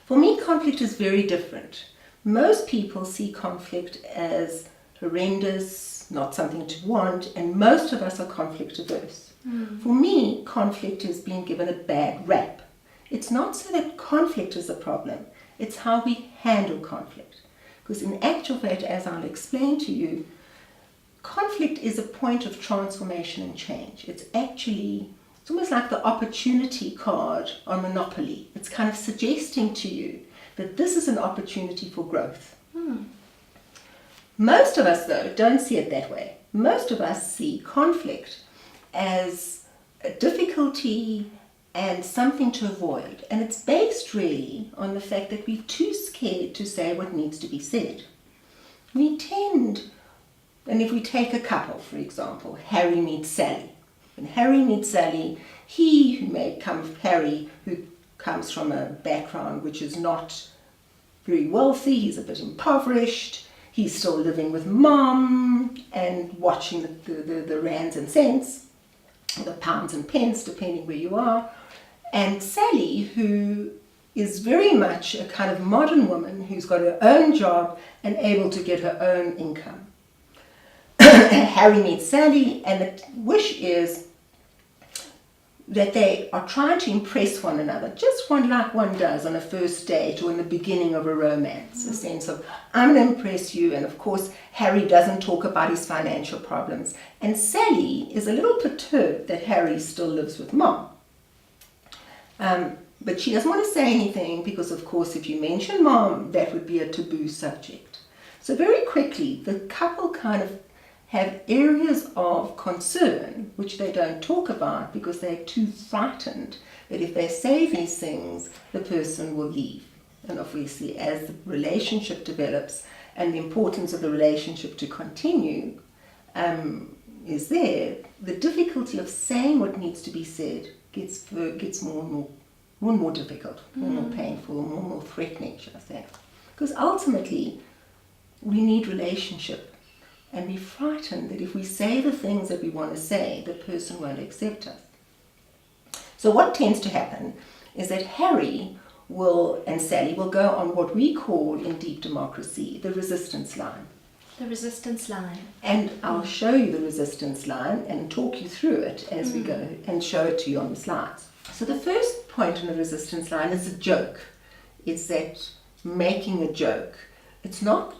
For me, conflict is very different. Most people see conflict as horrendous, not something to want, and most of us are conflict averse. For me, conflict is being given a bad rap. It's not so that conflict is a problem, it's how we handle conflict. Because in actual fact, as I'll explain to you, conflict is a point of transformation and change. It's almost like the opportunity card on Monopoly. It's kind of suggesting to you that this is an opportunity for growth. Most of us, though, don't see it that way. Most of us see conflict as a difficulty and something to avoid. And it's based really on the fact that we're too scared to say what needs to be said. We tend, and if we take a couple, for example, Harry meets Sally. When Harry meets Sally, Harry, who comes from a background which is not very wealthy, he's a bit impoverished, he's still living with mom and watching the rands and cents, or the pounds and pence, depending where you are. And Sally, who is very much a kind of modern woman who's got her own job and able to get her own income. Harry meets Sally, and the wish is that they are trying to impress one another, just like one does on a first date or in the beginning of a romance, a sense of, I'm going to impress you. And of course, Harry doesn't talk about his financial problems. And Sally is a little perturbed that Harry still lives with mom. But she doesn't want to say anything because, of course, if you mention mom, that would be a taboo subject. So very quickly, the couple kind of have areas of concern which they don't talk about because they're too frightened that if they say these things, the person will leave. And obviously, as the relationship develops and the importance of the relationship to continue is there, the difficulty of saying what needs to be said gets more and more difficult, more and more painful, more and more threatening, shall I say. Because ultimately, we need relationship. And we're frightened that if we say the things that we want to say, the person won't accept us. So what tends to happen is that Harry and Sally will go on what we call in deep democracy the resistance line. The resistance line. And I'll show you the resistance line and talk you through it as we go and show it to you on the slides. So the first point on the resistance line is a joke. It's that making a joke. It's not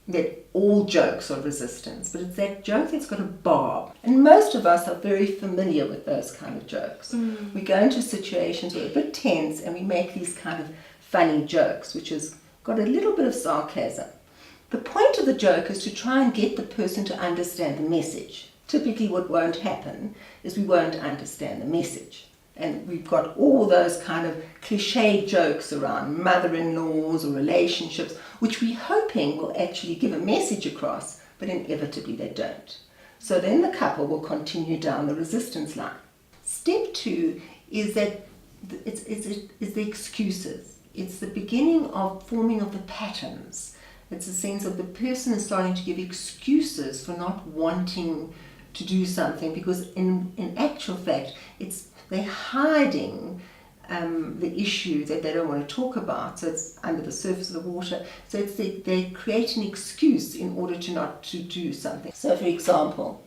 that all jokes are resistance, but it's that joke that's got a barb. And most of us are very familiar with those kind of jokes. We go into situations where we're a bit tense and we make these kind of funny jokes, which has got a little bit of sarcasm. The point of the joke is to try and get the person to understand the message. Typically what won't happen is we won't understand the message. And we've got all those kind of cliche jokes around mother-in-laws or relationships, which we're hoping will actually give a message across, but inevitably they don't. So then the couple will continue down the resistance line. Step 2 is that it's the excuses. It's the beginning of forming of the patterns. It's a sense of the person is starting to give excuses for not wanting to do something, because in actual fact, they're hiding the issue that they don't want to talk about, so it's under the surface of the water. So they create an excuse in order to not to do something. So for example,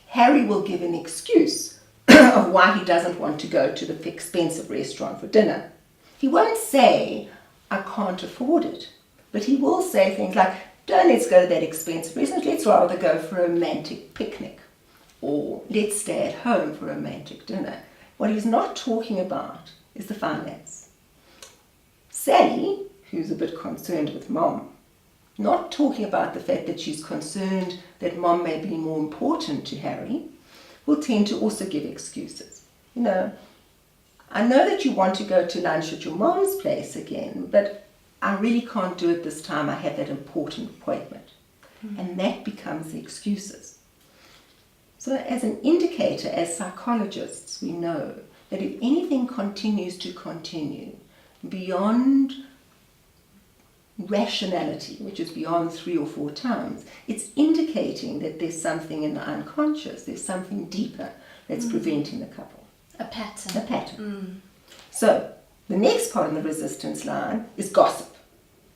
Harry will give an excuse of why he doesn't want to go to the expensive restaurant for dinner. He won't say, I can't afford it, but he will say things like, don't let's go to that expensive restaurant, let's rather go for a romantic picnic, or let's stay at home for a romantic dinner. What he's not talking about is the finance. Sally, who's a bit concerned with mom, not talking about the fact that she's concerned that mom may be more important to Harry, will tend to also give excuses. I know that you want to go to lunch at your mom's place again, but I really can't do it this time. I have that important appointment. And that becomes the excuses. So as an indicator, as psychologists, we know that if anything continues to continue beyond rationality, which is beyond 3 or 4 times, it's indicating that there's something in the unconscious, there's something deeper that's preventing the couple. A pattern. A pattern. So The next part on the resistance line is gossip.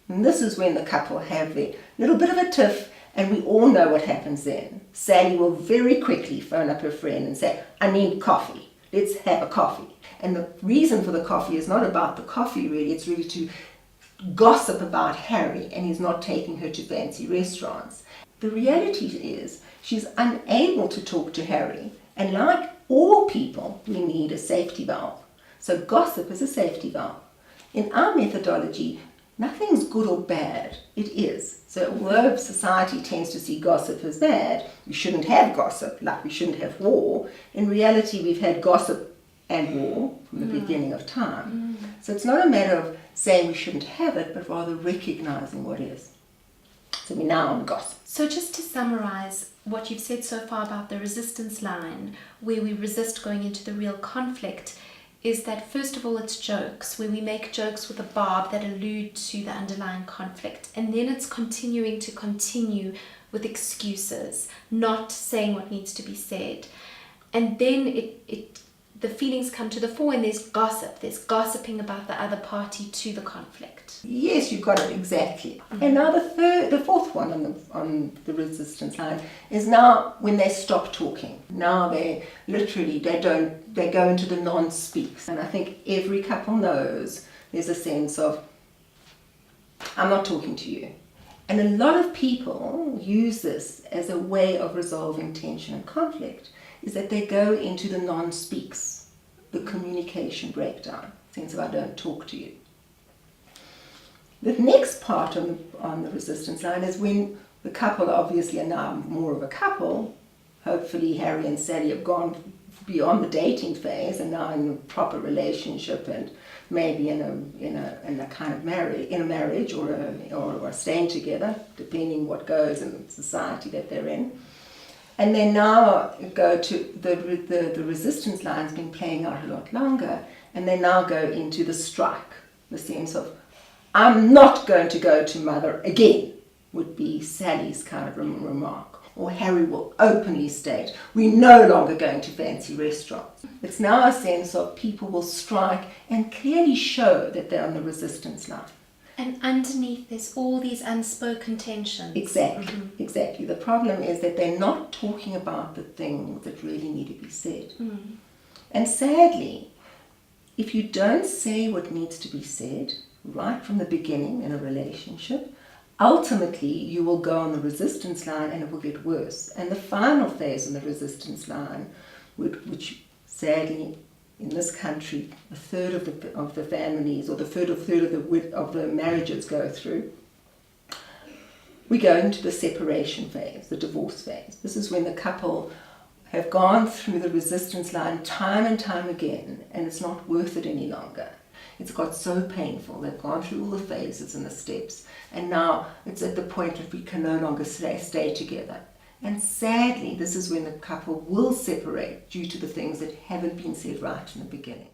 And this is when the couple have their little bit of a tiff, and we all know what happens then. Sally will very quickly phone up her friend and say, I need coffee. Let's have a coffee. And the reason for the coffee is not about the coffee really, it's really to gossip about Harry and he's not taking her to fancy restaurants. The reality is she's unable to talk to Harry, and like all people, we need a safety valve. So gossip is a safety valve. In our methodology, nothing's good or bad, it is. So although society tends to see gossip as bad, we shouldn't have gossip, like we shouldn't have war, in reality we've had gossip and war from the beginning of time. So it's not a matter of saying we shouldn't have it, but rather recognizing what is. So we're now on gossip. So just to summarize what you've said so far about the resistance line, where we resist going into the real conflict, is that first of all it's jokes, where we make jokes with a barb that allude to the underlying conflict, and then it's continue with excuses, not saying what needs to be said. And then the feelings come to the fore and there's gossip. There's gossiping about the other party to the conflict. Yes, you've got it exactly. And now the fourth one on the resistance line is now when they stop talking. Now they go into the non-speaks. And I think every couple knows there's a sense of, I'm not talking to you. And a lot of people use this as a way of resolving tension and conflict, is that they go into the non-speaks, the communication breakdown, sense of I don't talk to you. The next part on the resistance line is when the couple obviously are now more of a couple. Hopefully Harry and Sally have gone beyond the dating phase and now in a proper relationship and maybe in a kind of marriage or staying together, depending what goes in the society that they're in. And then now go to the resistance line's been playing out a lot longer, and they now go into the strike, the sense of, I'm not going to go to mother again, would be Sally's kind of remark. Or Harry will openly state, we're no longer going to fancy restaurants. It's now a sense of people will strike and clearly show that they're on the resistance line. And underneath there's all these unspoken tensions. Exactly. The problem is that they're not talking about the things that really need to be said. And sadly, if you don't say what needs to be said right from the beginning in a relationship, ultimately you will go on the resistance line and it will get worse. And the final phase on the resistance line, which sadly in this country, a third of the families, or the third of the marriages go through, we go into the separation phase, the divorce phase. This is when the couple have gone through the resistance line time and time again, and it's not worth it any longer. It's got so painful. They've gone through all the phases and the steps, and now it's at the point that we can no longer stay together. And sadly, this is when the couple will separate due to the things that haven't been said right in the beginning.